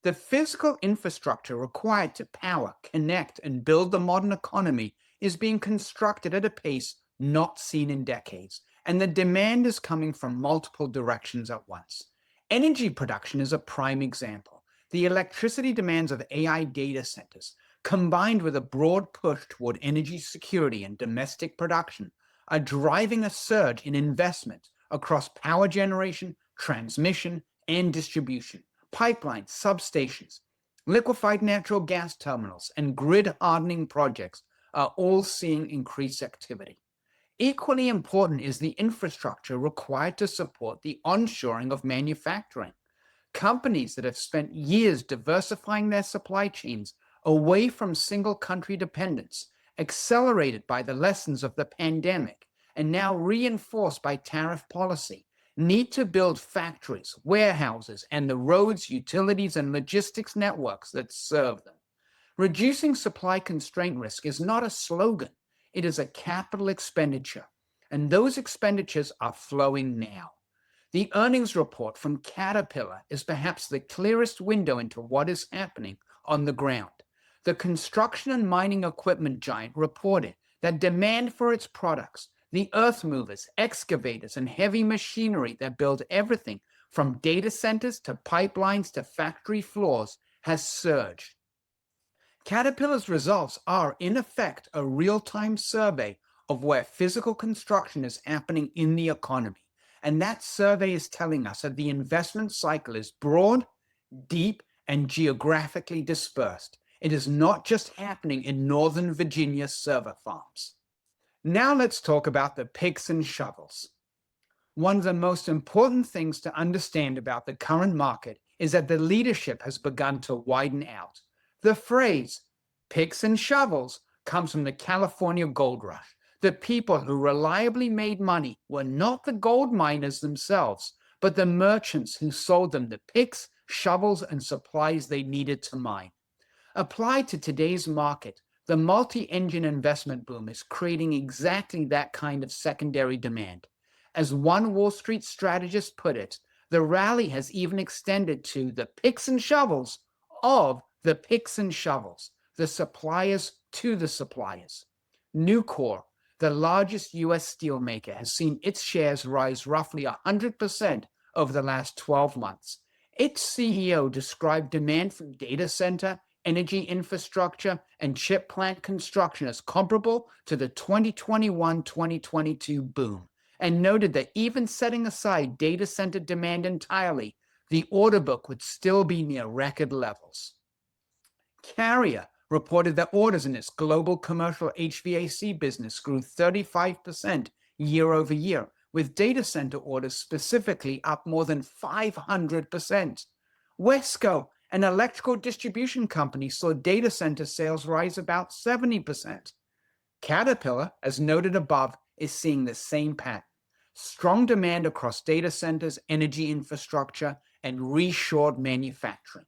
The physical infrastructure required to power, connect, and build the modern economy is being constructed at a pace not seen in decades, and the demand is coming from multiple directions at once. Energy production is a prime example. The electricity demands of AI data centers, combined with a broad push toward energy security and domestic production, are driving a surge in investment across power generation, transmission, and distribution, pipelines, substations, liquefied natural gas terminals, and grid hardening projects are all seeing increased activity. Equally important is the infrastructure required to support the onshoring of manufacturing. Companies that have spent years diversifying their supply chains away from single country dependence, accelerated by the lessons of the pandemic, and now reinforced by tariff policy, need to build factories, warehouses, and the roads, utilities, and logistics networks that serve them. Reducing supply constraint risk is not a slogan, it is a capital expenditure, and those expenditures are flowing now. The earnings report from Caterpillar is perhaps the clearest window into what is happening on the ground. The construction and mining equipment giant reported that demand for its products, the earth movers, excavators, and heavy machinery that build everything from data centers to pipelines to factory floors, has surged. Caterpillar's results are, in effect, a real-time survey of where physical construction is happening in the economy. And that survey is telling us that the investment cycle is broad, deep, and geographically dispersed. It is not just happening in Northern Virginia server farms. Now let's talk about the picks and shovels. One of the most important things to understand about the current market is that the leadership has begun to widen out. The phrase picks and shovels comes from the California gold rush. The people who reliably made money were not the gold miners themselves, but the merchants who sold them the picks, shovels, and supplies they needed to mine. Applied to today's market, the multi-engine investment boom is creating exactly that kind of secondary demand. As one Wall Street strategist put it, the rally has even extended to the picks and shovels of the picks and shovels, the suppliers to the suppliers. Nucor, the largest U.S. steelmaker, has seen its shares rise roughly 100% over the last 12 months. Its CEO described demand from data center, energy infrastructure, and chip plant construction as comparable to the 2021-2022 boom, and noted that even setting aside data center demand entirely, the order book would still be near record levels. Carrier reported that orders in its global commercial HVAC business grew 35% year over year, with data center orders specifically up more than 500%. Wesco, an electrical distribution company, saw data center sales rise about 70%. Caterpillar, as noted above, is seeing the same pattern. Strong demand across data centers, energy infrastructure, and reshored manufacturing.